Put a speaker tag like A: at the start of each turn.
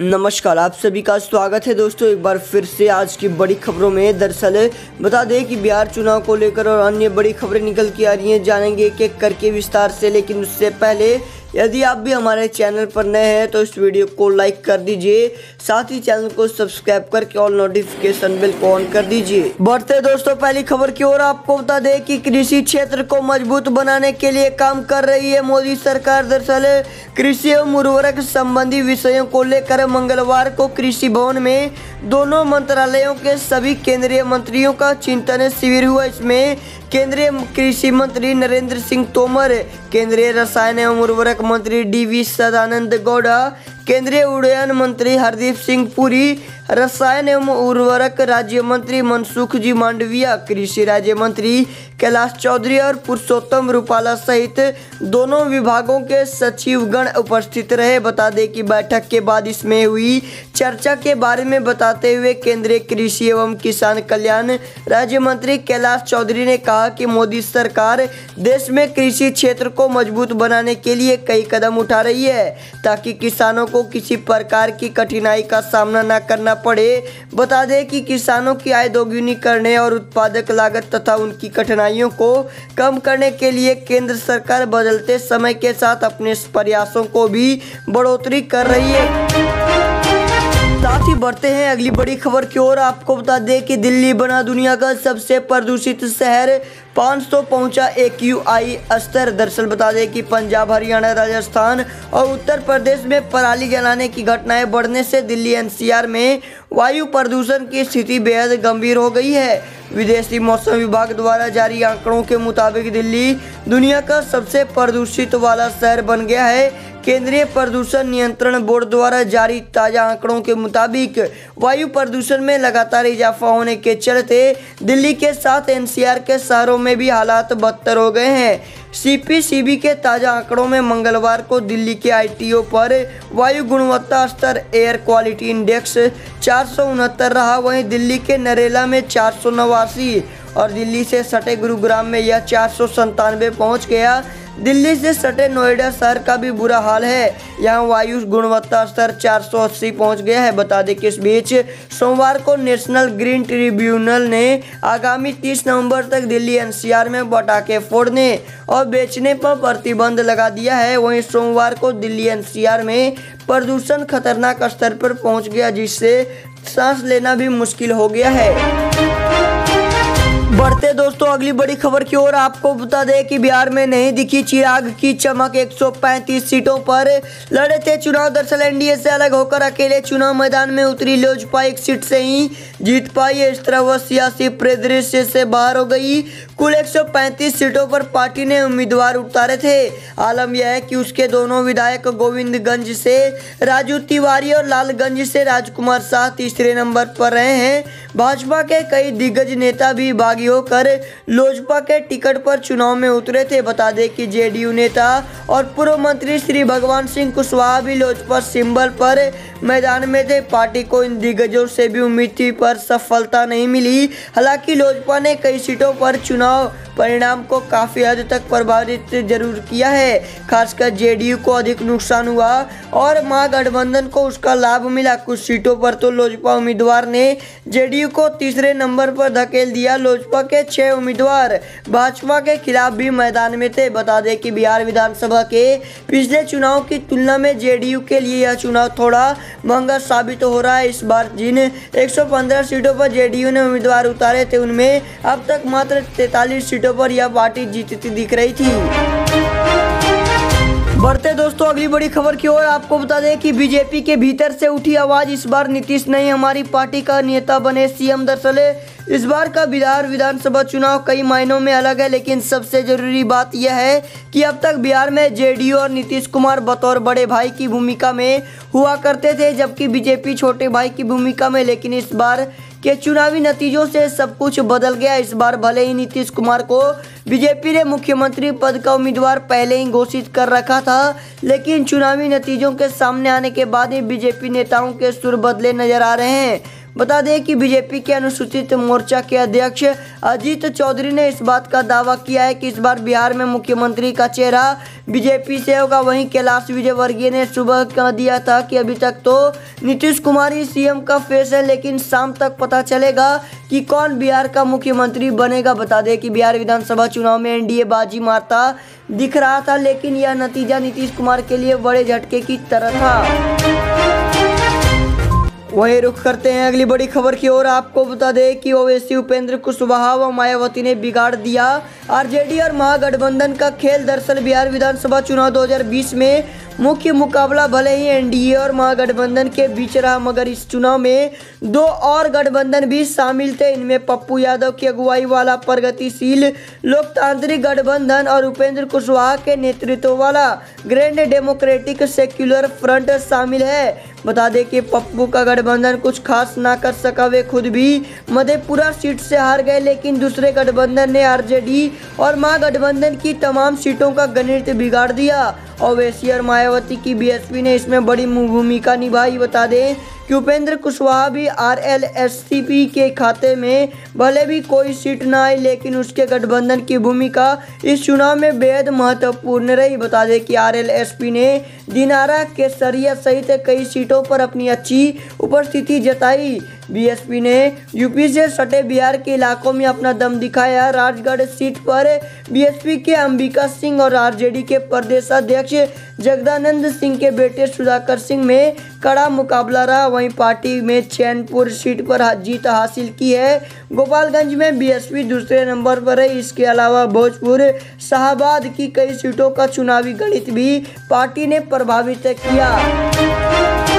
A: नमस्कार, आप सभी का स्वागत है दोस्तों एक बार फिर से आज की बड़ी खबरों में। दरअसल बता दें कि बिहार चुनाव को लेकर और अन्य बड़ी खबरें निकल के आ रही हैं, जानेंगे एक एक करके विस्तार से। लेकिन उससे पहले यदि आप भी हमारे चैनल पर नए हैं तो इस वीडियो को लाइक कर दीजिए, साथ ही चैनल को सब्सक्राइब करके ऑल नोटिफिकेशन बेल को ऑन कर दीजिए। बढ़ते दोस्तों पहली खबर की ओर, आपको बता दें कि कृषि क्षेत्र को मजबूत बनाने के लिए काम कर रही है मोदी सरकार। दरअसल कृषि एवं उर्वरक संबंधी विषयों को लेकर मंगलवार को कृषि भवन में दोनों मंत्रालयों के सभी केंद्रीय मंत्रियों का चिंतन शिविर हुआ। इसमें केंद्रीय कृषि मंत्री नरेंद्र सिंह तोमर, केंद्रीय रसायन एवं उर्वरक मंत्री डी.वी. सदानंद गौड़ा, केंद्रीय उड्डयन मंत्री हरदीप सिंह पुरी, रसायन एवं उर्वरक राज्य मंत्री मनसुख जी मांडविया, कृषि राज्य मंत्री कैलाश चौधरी और पुरुषोत्तम रूपाला सहित दोनों विभागों के सचिवगण उपस्थित रहे। बता दें कि बैठक के बाद इसमें हुई चर्चा के बारे में बताते हुए केंद्रीय कृषि एवं किसान कल्याण राज्य मंत्री कैलाश चौधरी ने कहा कि मोदी सरकार देश में कृषि क्षेत्र को मजबूत बनाने के लिए कई कदम उठा रही है ताकि किसानों को किसी प्रकार की कठिनाई का सामना न करना पड़े। बता दें कि किसानों की आय दोगुनी करने और उत्पादक लागत तथा उनकी कठिनाइयों को कम करने के लिए केंद्र सरकार बदलते समय के साथ अपने प्रयासों को भी बढ़ोतरी कर रही है। साथ ही बढ़ते हैं अगली बड़ी खबर की ओर। आपको बता दें कि दिल्ली बना दुनिया का सबसे प्रदूषित शहर, 500 पहुंचा AQI स्तर। दरअसल बता दें कि पंजाब, हरियाणा, राजस्थान और उत्तर प्रदेश में पराली जलाने की घटनाएं बढ़ने से दिल्ली NCR में वायु प्रदूषण की स्थिति बेहद गंभीर हो गई है। विदेशी मौसम विभाग द्वारा जारी आंकड़ों के मुताबिक दिल्ली दुनिया का सबसे प्रदूषित वाला शहर बन गया है। केंद्रीय प्रदूषण नियंत्रण बोर्ड द्वारा जारी ताज़ा आंकड़ों के मुताबिक वायु प्रदूषण में लगातार इजाफा होने के चलते दिल्ली के साथ NCR के शहरों में भी हालात बदतर हो गए हैं। CPCB के ताज़ा आंकड़ों में मंगलवार को दिल्ली के ITO पर वायु गुणवत्ता स्तर एयर क्वालिटी इंडेक्स 469 रहा। वहीं दिल्ली के नरेला में 489 और दिल्ली से सटे गुरुग्राम में यह 497 पहुँच गया। दिल्ली से सटे नोएडा शहर का भी बुरा हाल है, यहाँ वायु गुणवत्ता स्तर 480 पहुंच गया है। बता दें कि इस बीच सोमवार को नेशनल ग्रीन ट्रिब्यूनल ने आगामी 30 नवंबर तक दिल्ली NCR में पटाखे फोड़ने और बेचने पर प्रतिबंध लगा दिया है। वहीं सोमवार को दिल्ली NCR में प्रदूषण खतरनाक स्तर पर पहुँच गया, जिससे सांस लेना भी मुश्किल हो गया है। बढ़ते दोस्तों अगली बड़ी खबर की ओर, आपको बता दें कि बिहार में नहीं दिखी चिराग की चमक, 135 सीटों पर लड़े थे चुनाव। दरअसल NDA से अलग होकर अकेले चुनाव मैदान में उतरी लोजपा एक सीट से ही जीत पाई है। इस तरह वह सियासी परिदृश्य से बाहर हो गई। कुल 135 सीटों पर पार्टी ने उम्मीदवार उतारे थे। आलम यह है कि उसके दोनों विधायक गोविंदगंज से राजू तिवारी और लालगंज से राजकुमार शाह तीसरे नंबर पर रहे हैं। भाजपा के कई दिग्गज नेता भी बागी होकर लोजपा के टिकट पर चुनाव में उतरे थे। बता दें कि JDU नेता और पूर्व मंत्री श्री भगवान सिंह कुशवाहा भी लोजपा सिंबल पर मैदान में थे। पार्टी को इन दिग्गजों से भी उम्मीद थी पर सफलता नहीं मिली। हालांकि लोजपा ने कई सीटों पर चुनाव परिणाम को काफी हद तक प्रभावित जरूर किया है। खासकर JDU को अधिक नुकसान हुआ और महागठबंधन को उसका लाभ मिला। कुछ सीटों पर तो लोजपा उम्मीदवार ने JDU को तीसरे नंबर पर धकेल दिया। लोजपा के 6 उम्मीदवार भाजपा के खिलाफ भी मैदान में थे। बता दें कि बिहार विधानसभा के पिछले चुनाव की तुलना में JDU के लिए यह चुनाव थोड़ा महंगा साबित हो रहा है। इस बार जिन 115 सीटों पर JDU ने उम्मीदवार उतारे थे, उनमें अब तक मात्र 43 सीटों पर यह पार्टी जीतती दिख रही थी। बढ़ते दोस्तों अगली बड़ी खबर की ओर, आपको बता दें कि बीजेपी के भीतर से उठी आवाज, इस बार नीतीश नहीं हमारी पार्टी का नेता बने CM। दरअसल इस बार का बिहार विधानसभा चुनाव कई मायनों में अलग है, लेकिन सबसे जरूरी बात यह है कि अब तक बिहार में JDU और नीतीश कुमार बतौर बड़े भाई की भूमिका में हुआ करते थे, जबकि बीजेपी छोटे भाई की भूमिका में। लेकिन इस बार के चुनावी नतीजों से सब कुछ बदल गया। इस बार भले ही नीतीश कुमार को बीजेपी ने मुख्यमंत्री पद का उम्मीदवार पहले ही घोषित कर रखा था, लेकिन चुनावी नतीजों के सामने आने के बाद ही बीजेपी नेताओं के सुर बदले नजर आ रहे हैं। बता दें कि बीजेपी के अनुसूचित मोर्चा के अध्यक्ष अजीत चौधरी ने इस बात का दावा किया है कि इस बार बिहार में मुख्यमंत्री का चेहरा बीजेपी से होगा। वहीं कैलाश विजयवर्गीय ने सुबह कह दिया था कि अभी तक तो नीतीश कुमार ही सीएम का फेस है, लेकिन शाम तक पता चलेगा कि कौन बिहार का मुख्यमंत्री बनेगा। बता दें कि बिहार विधानसभा चुनाव में एनडीए बाजी मारता दिख रहा था, लेकिन यह नतीजा नीतीश कुमार के लिए बड़े झटके की तरह था। वहीं रुख करते हैं अगली बड़ी खबर की ओर। आपको बता दें कि ओवैसी, उपेंद्र कुशवाहा व मायावती ने बिगाड़ दिया आरजेडी और महागठबंधन का खेल। दरअसल बिहार विधानसभा चुनाव 2020 में मुख्य मुकाबला भले ही एनडीए और महागठबंधन के बीच रहा, मगर इस चुनाव में दो और गठबंधन भी शामिल थे। इनमें पप्पू यादव की अगुवाई वाला प्रगतिशील लोकतांत्रिक गठबंधन और उपेंद्र कुशवाहा के नेतृत्व वाला ग्रैंड डेमोक्रेटिक सेक्युलर फ्रंट शामिल है। बता दें कि पप्पू का गठबंधन कुछ खास ना कर सका, वे खुद भी मधेपुरा सीट से हार गए, लेकिन दूसरे गठबंधन ने आरजेडी और महागठबंधन की तमाम सीटों का गणित बिगाड़ दिया। ओवैसी और मायावती की बीएसपी ने इसमें बड़ी भूमिका निभाई। बता दें कि उपेंद्र कुशवाहा भी आरएलएसपी के खाते में भले भी कोई सीट न आई, लेकिन उसके गठबंधन की भूमिका इस चुनाव में बेहद महत्वपूर्ण रही। बता दें कि आरएलएसपी ने दिनारा, केसरिया सहित कई सीटों पर अपनी अच्छी उपस्थिति जताई। बीएसपी ने यूपी से सटे बिहार के इलाकों में अपना दम दिखाया। राजगढ़ सीट पर बीएसपी के अंबिका सिंह और आरजेडी के प्रदेश अध्यक्ष जगदानंद सिंह के बेटे सुधाकर सिंह में कड़ा मुकाबला रहा। वहीं पार्टी में चैनपुर सीट पर जीत हासिल की है। गोपालगंज में बीएसपी दूसरे नंबर पर है। इसके अलावा भोजपुर, शाहाबाद की कई सीटों का चुनावी गणित भी पार्टी ने प्रभावित किया।